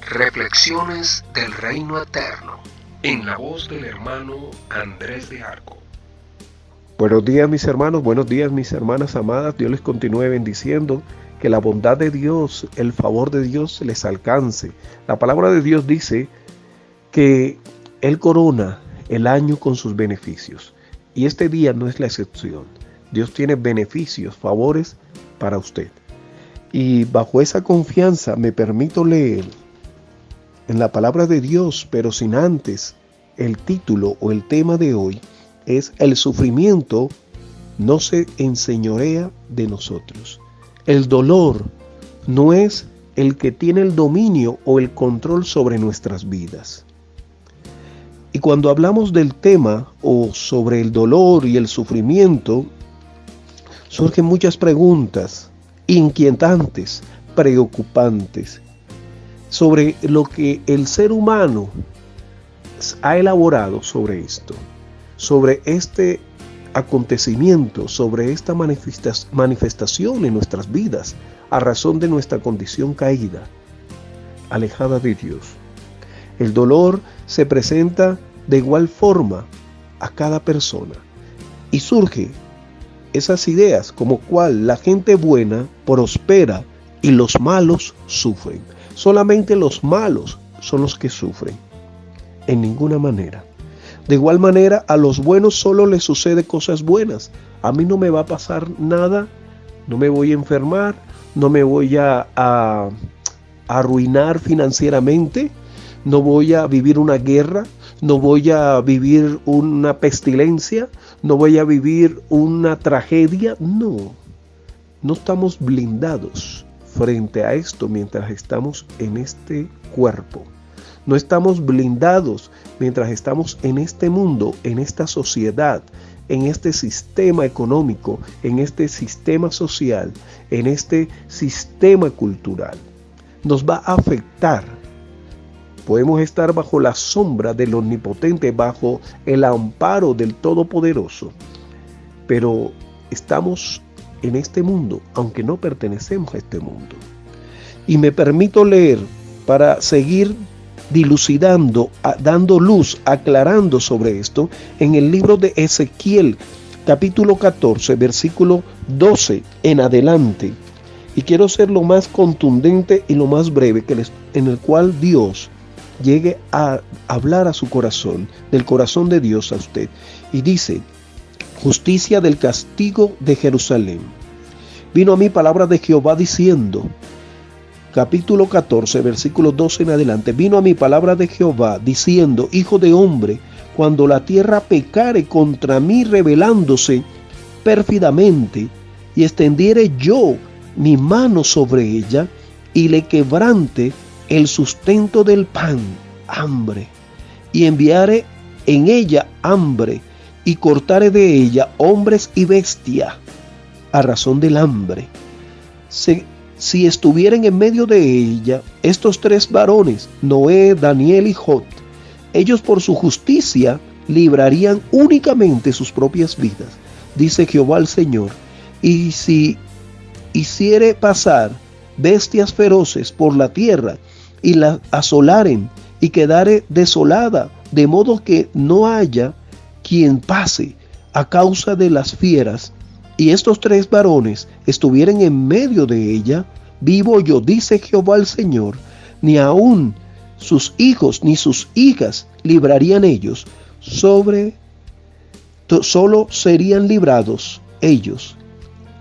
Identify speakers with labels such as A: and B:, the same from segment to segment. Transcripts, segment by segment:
A: Reflexiones del Reino Eterno, en la voz del hermano Andrés de Arco.
B: Buenos días mis hermanos, buenos días mis hermanas amadas. Dios les continúe bendiciendo, que la bondad de Dios, el favor de Dios les alcance. La palabra de Dios dice que Él corona el año con sus beneficios, y este día no es la excepción. Dios tiene beneficios, favores para usted, y bajo esa confianza me permito leer en la palabra de Dios, pero sin antes el título o el tema de hoy es: el sufrimiento no se enseñorea de nosotros. El dolor no es el que tiene el dominio o el control sobre nuestras vidas. Y cuando hablamos del tema o sobre el dolor y el sufrimiento, surgen muchas preguntas inquietantes, preocupantes, sobre lo que el ser humano ha elaborado sobre esto, sobre este acontecimiento, sobre esta manifestación en nuestras vidas, a razón de nuestra condición caída, alejada de Dios. El dolor se presenta de igual forma a cada persona, y surge esas ideas como cual la gente buena prospera y los malos sufren. Solamente los malos son los que sufren, en ninguna manera. De igual manera, a los buenos solo les sucede cosas buenas. A mí no me va a pasar nada, no me voy a enfermar, no me voy a arruinar financieramente, no voy a vivir una guerra, no voy a vivir una pestilencia, no voy a vivir una tragedia. No estamos blindados frente a esto mientras estamos en este cuerpo. No estamos blindados mientras estamos en este mundo, en esta sociedad, en este sistema económico, en este sistema social, en este sistema cultural. Nos va a afectar. Podemos estar bajo la sombra del Omnipotente, bajo el amparo del Todopoderoso, pero estamos en este mundo, aunque no pertenecemos a este mundo. Y me permito leer para seguir dilucidando, dando luz, aclarando sobre esto, en el libro de Ezequiel, capítulo 14, versículo 12 en adelante. Y quiero ser lo más contundente y lo más breve en el cual Dios llegue a hablar a su corazón, del corazón de Dios a usted. Y dice: justicia del castigo de Jerusalén. Vino a mí palabra de Jehová diciendo, capítulo 14, versículo 12 en adelante. Vino a mí palabra de Jehová diciendo: hijo de hombre, cuando la tierra pecare contra mí rebelándose pérfidamente, y extendiere yo mi mano sobre ella, y le quebrante el sustento del pan, hambre, y enviare en ella hambre, y cortare de ella hombres y bestia, a razón del hambre. Si estuvieren en medio de ella estos tres varones, Noé, Daniel y Job, ellos por su justicia librarían únicamente sus propias vidas, dice Jehová el Señor. Y si hiciere pasar bestias feroces por la tierra, y la asolaren, y quedare desolada, de modo que no haya quien pase a causa de las fieras, y estos tres varones estuvieren en medio de ella, vivo yo, dice Jehová el Señor, ni aun sus hijos ni sus hijas librarían ellos, solo serían librados ellos,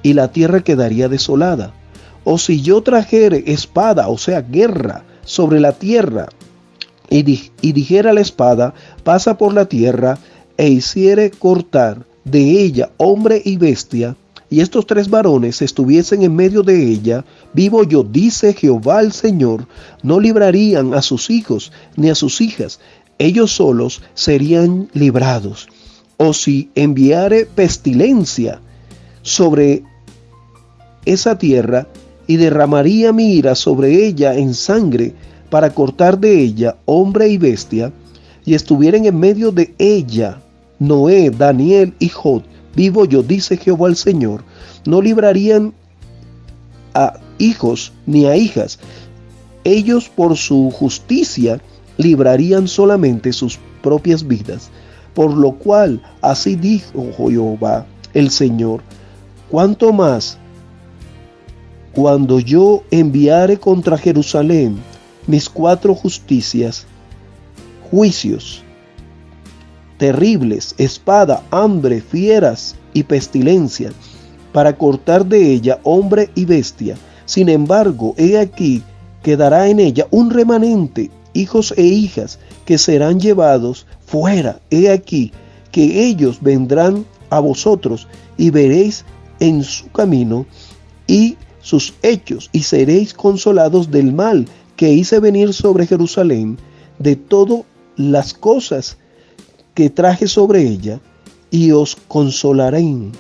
B: y la tierra quedaría desolada. O si yo trajere espada, o sea, guerra, sobre la tierra, y dijera la espada, pasa por la tierra, e hiciere cortar de ella hombre y bestia, y estos tres varones estuviesen en medio de ella, vivo yo, dice Jehová el Señor, no librarían a sus hijos ni a sus hijas, ellos solos serían librados. O si enviare pestilencia sobre esa tierra, y derramaría mi ira sobre ella en sangre, para cortar de ella hombre y bestia, y estuvieren en medio de ella Noé, Daniel y Job, vivo yo, dice Jehová el Señor, no librarían a hijos ni a hijas, ellos por su justicia librarían solamente sus propias vidas. Por lo cual, así dijo Jehová el Señor, cuanto más cuando yo enviare contra Jerusalén mis 4 justicias, juicios terribles, espada, hambre, fieras y pestilencia, para cortar de ella hombre y bestia. Sin embargo, he aquí, quedará en ella un remanente, hijos e hijas, que serán llevados fuera. He aquí, que ellos vendrán a vosotros, y veréis en su camino y sus hechos, y seréis consolados del mal que hice venir sobre Jerusalén, de todas las cosas que traje sobre ella, y os consolarán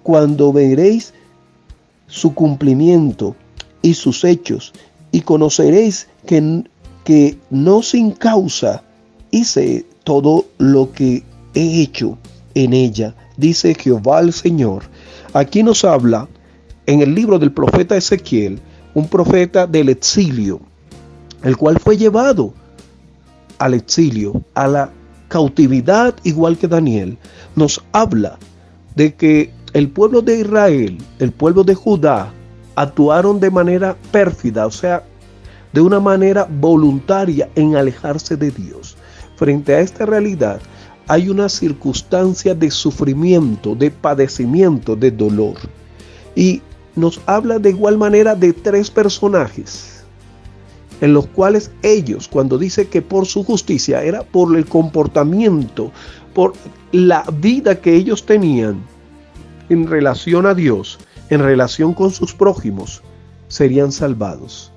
B: cuando veréis su cumplimiento y sus hechos, y conoceréis que no sin causa hice todo lo que he hecho en ella, dice Jehová el Señor. Aquí nos habla en el libro del profeta Ezequiel, un profeta del exilio, el cual fue llevado al exilio, a la cautividad, igual que Daniel. Nos habla de que el pueblo de Israel, el pueblo de Judá, actuaron de manera pérfida, o sea, de una manera voluntaria en alejarse de Dios. Frente a esta realidad, hay una circunstancia de sufrimiento, de padecimiento, de dolor. Y nos habla de igual manera de 3 personajes, en los cuales ellos, cuando dice que por su justicia, era por el comportamiento, por la vida que ellos tenían en relación a Dios, en relación con sus prójimos, serían salvados.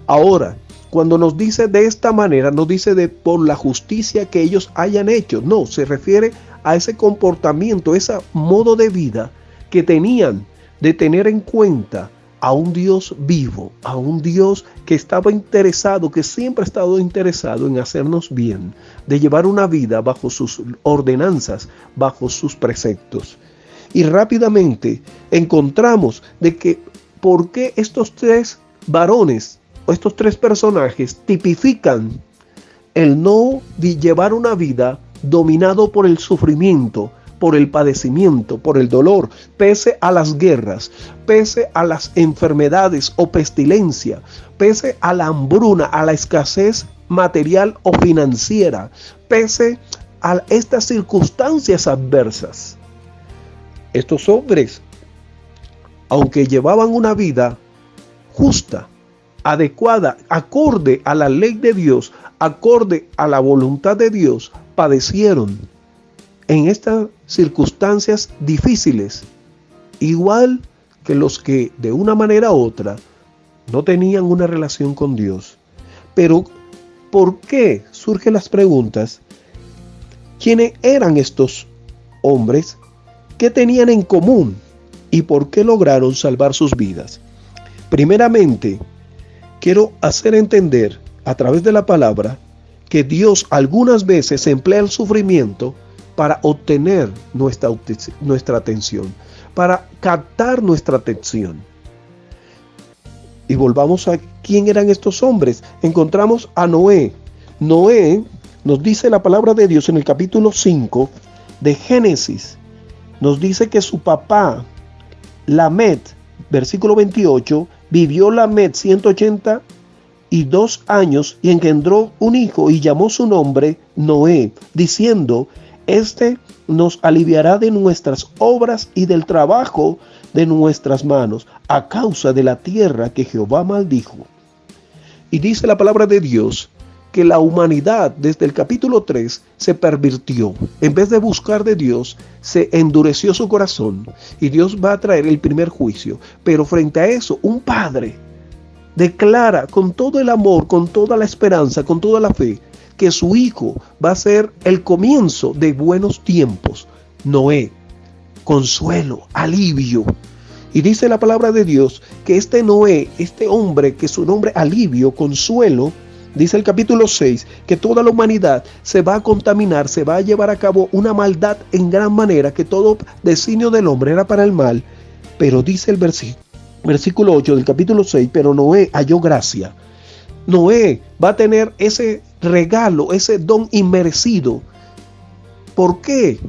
B: Ahora, cuando nos dice de esta manera, no dice de por la justicia que ellos hayan hecho, no, se refiere a ese comportamiento, ese modo de vida que tenían, de tener en cuenta a un Dios vivo, a un Dios que estaba interesado, que siempre ha estado interesado en hacernos bien, de llevar una vida bajo sus ordenanzas, bajo sus preceptos. Y rápidamente encontramos de que por qué estos 3 varones o estos 3 personajes tipifican el no llevar una vida dominado por el sufrimiento, por el padecimiento, por el dolor, pese a las guerras, pese a las enfermedades o pestilencia, pese a la hambruna, a la escasez material o financiera, pese a estas circunstancias adversas. Estos hombres, aunque llevaban una vida justa, adecuada, acorde a la ley de Dios, acorde a la voluntad de Dios, padecieron en estas circunstancias difíciles, igual que los que de una manera u otra no tenían una relación con Dios. Pero, ¿por qué? Surgen las preguntas. ¿Quiénes eran estos hombres? ¿Qué tenían en común? ¿Y por qué lograron salvar sus vidas? Primeramente, quiero hacer entender a través de la palabra que Dios algunas veces emplea el sufrimiento para obtener nuestra atención, para captar nuestra atención. Y volvamos a quién eran estos hombres. Encontramos a Noé. Noé, nos dice la palabra de Dios en el capítulo 5 de Génesis, nos dice que su papá, Lamet, versículo 28, vivió Lamet 182 años y engendró un hijo y llamó su nombre Noé, diciendo: Este nos aliviará de nuestras obras y del trabajo de nuestras manos, a causa de la tierra que Jehová maldijo. Y dice la palabra de Dios que la humanidad desde el capítulo 3 se pervirtió. En vez de buscar de Dios, se endureció su corazón y Dios va a traer el primer juicio. Pero frente a eso, un padre declara con todo el amor, con toda la esperanza, con toda la fe, que su hijo va a ser el comienzo de buenos tiempos. Noé, consuelo, alivio. Y dice la palabra de Dios que este Noé, este hombre, que su nombre alivio, consuelo, dice el capítulo 6, que toda la humanidad se va a contaminar, se va a llevar a cabo una maldad en gran manera, que todo designio del hombre era para el mal. Pero dice el versículo 8 del capítulo 6, pero Noé halló gracia. Noé va a tener ese regalo, ese don inmerecido. ¿Por qué?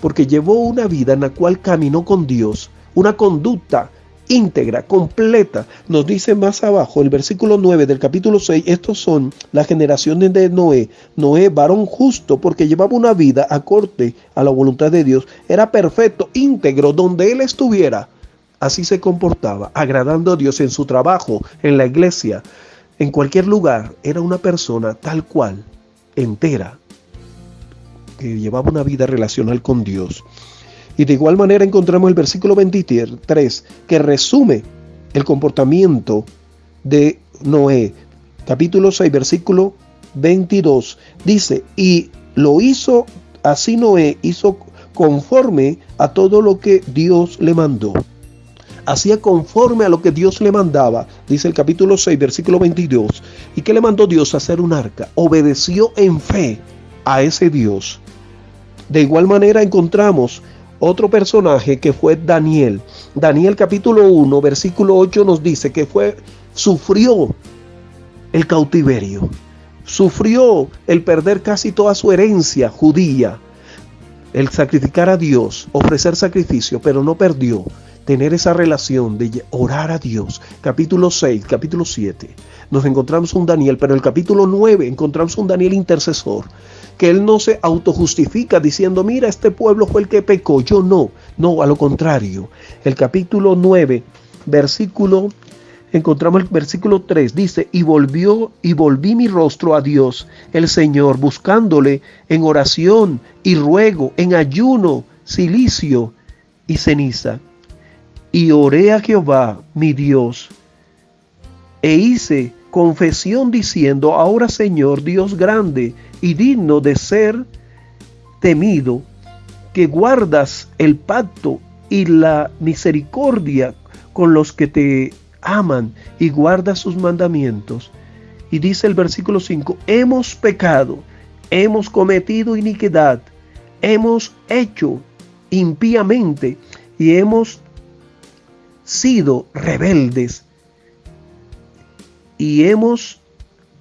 B: Porque llevó una vida en la cual caminó con Dios, una conducta íntegra, completa. Nos dice más abajo, el versículo 9 del capítulo 6, estos son las generaciones de Noé. Noé, varón justo, porque llevaba una vida acorde a la voluntad de Dios. Era perfecto, íntegro, donde él estuviera. Así se comportaba, agradando a Dios en su trabajo, en la iglesia, en cualquier lugar. Era una persona tal cual, entera, que llevaba una vida relacional con Dios. Y de igual manera encontramos el versículo 23, que resume el comportamiento de Noé. Capítulo 6, versículo 22. Dice, y lo hizo así Noé, hizo conforme a todo lo que Dios le mandó. Hacía conforme a lo que Dios le mandaba, dice el capítulo 6, versículo 22. ¿Y qué le mandó Dios? Hacer un arca. Obedeció en fe a ese Dios. De igual manera encontramos otro personaje que fue Daniel. Daniel capítulo 1, versículo 8 nos dice que sufrió el cautiverio. Sufrió el perder casi toda su herencia judía. El sacrificar a Dios, ofrecer sacrificio, pero no perdió tener esa relación de orar a Dios. Capítulo 6, capítulo 7, nos encontramos un Daniel, pero en el capítulo 9 encontramos un Daniel intercesor, que él no se autojustifica diciendo, mira, este pueblo fue el que pecó, yo no. No, a lo contrario. El capítulo 9, encontramos el versículo 3, dice, y volví mi rostro a Dios, el Señor, buscándole en oración y ruego, en ayuno, cilicio y ceniza. Y oré a Jehová, mi Dios, e hice confesión diciendo, ahora Señor, Dios grande y digno de ser temido, que guardas el pacto y la misericordia con los que te aman y guardas sus mandamientos. Y dice el versículo 5, hemos pecado, hemos cometido iniquidad, hemos hecho impíamente y hemos sido rebeldes y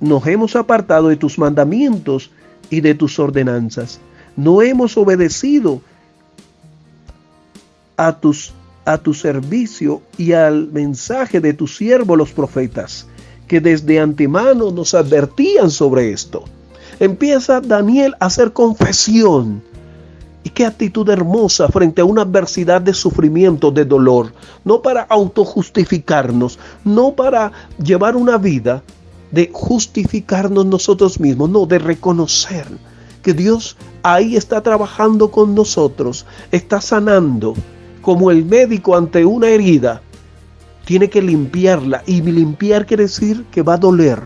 B: nos hemos apartado de tus mandamientos y de tus ordenanzas. No hemos obedecido a tu servicio y al mensaje de tus siervos los profetas, que desde antemano nos advertían sobre esto. Empieza Daniel a hacer confesión. Y qué actitud hermosa frente a una adversidad de sufrimiento, de dolor. No para autojustificarnos, no para llevar una vida de justificarnos nosotros mismos, no, de reconocer que Dios ahí está trabajando con nosotros, está sanando, como el médico ante una herida, tiene que limpiarla, y limpiar quiere decir que va a doler,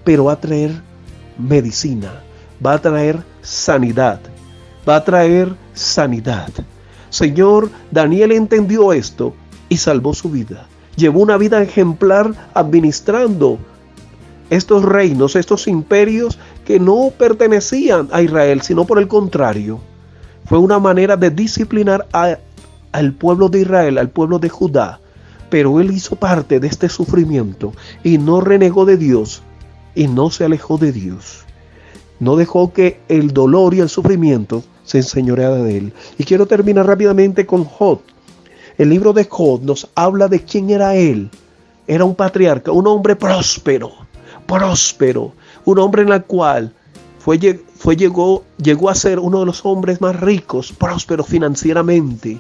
B: pero va a traer medicina, va a traer sanidad, va a traer sanidad. Señor, Daniel entendió esto y salvó su vida. Llevó una vida ejemplar administrando estos reinos, estos imperios que no pertenecían a Israel, sino por el contrario. Fue una manera de disciplinar al pueblo de Israel, al pueblo de Judá. Pero él hizo parte de este sufrimiento y no renegó de Dios y no se alejó de Dios. No dejó que el dolor y el sufrimiento se enseñoreara de él. Y quiero terminar rápidamente con Job. El libro de Job nos habla de quién era él. Era un patriarca, un hombre próspero, un hombre en el cual llegó a ser uno de los hombres más ricos, prósperos financieramente.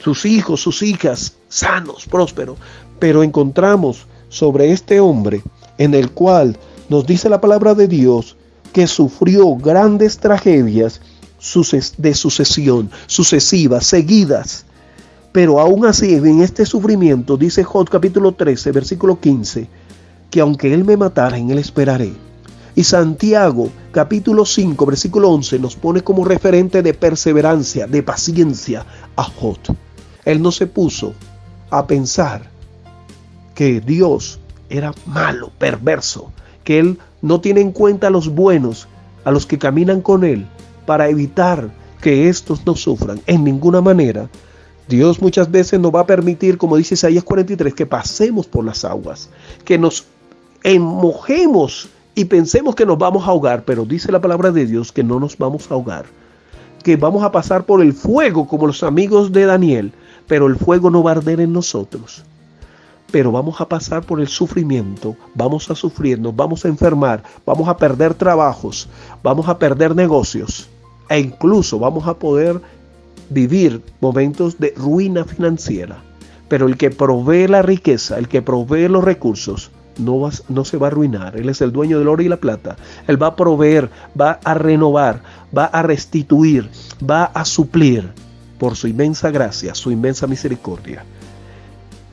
B: Sus hijos, sus hijas, sanos, prósperos. Pero encontramos sobre este hombre en el cual nos dice la palabra de Dios que sufrió grandes tragedias de sucesivas, seguidas. Pero aún así, en este sufrimiento, dice Job capítulo 13, versículo 15, que aunque él me matara, en él esperaré. Y Santiago capítulo 5, versículo 11, nos pone como referente de perseverancia, de paciencia a Job. Él no se puso a pensar que Dios era malo, perverso, que él no tiene en cuenta a los buenos, a los que caminan con él, para evitar que estos no sufran en ninguna manera. Dios muchas veces nos va a permitir, como dice Isaías 43, que pasemos por las aguas, que nos mojemos y pensemos que nos vamos a ahogar, pero dice la palabra de Dios que no nos vamos a ahogar, que vamos a pasar por el fuego como los amigos de Daniel, pero el fuego no va a arder en nosotros. Pero vamos a pasar por el sufrimiento, vamos a sufrir, nos vamos a enfermar, vamos a perder trabajos, vamos a perder negocios e incluso vamos a poder vivir momentos de ruina financiera. Pero el que provee la riqueza, el que provee los recursos, no se va a arruinar. Él es el dueño del oro y la plata. Él va a proveer, va a renovar, va a restituir, va a suplir por su inmensa gracia, su inmensa misericordia.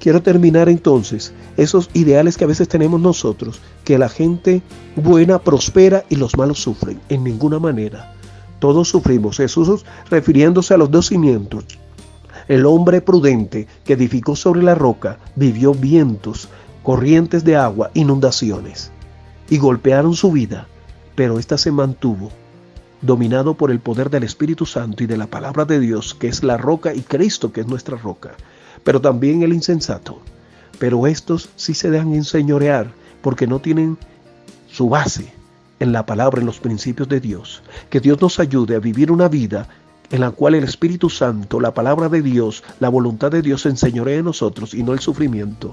B: Quiero terminar entonces esos ideales que a veces tenemos nosotros, que la gente buena prospera y los malos sufren. En ninguna manera. Todos sufrimos. Jesús, refiriéndose a los dos cimientos, el hombre prudente que edificó sobre la roca, vivió vientos, corrientes de agua, inundaciones, y golpearon su vida, pero ésta se mantuvo, dominado por el poder del Espíritu Santo y de la palabra de Dios, que es la roca, y Cristo, que es nuestra roca. Pero también el insensato. Pero estos sí se dejan enseñorear porque no tienen su base en la palabra, en los principios de Dios. Que Dios nos ayude a vivir una vida en la cual el Espíritu Santo, la palabra de Dios, la voluntad de Dios se enseñorea en nosotros y no el sufrimiento.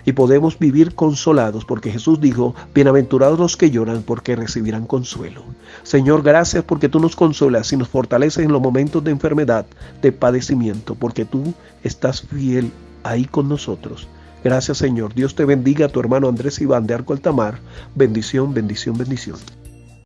B: Y podemos vivir consolados porque Jesús dijo, bienaventurados los que lloran porque recibirán consuelo. Señor, gracias porque tú nos consuelas y nos fortaleces en los momentos de enfermedad, de padecimiento, porque tú estás fiel ahí con nosotros. Gracias, Señor. Dios te bendiga, a tu hermano Andrés Iván de Arco Altamar. Bendición, bendición, bendición.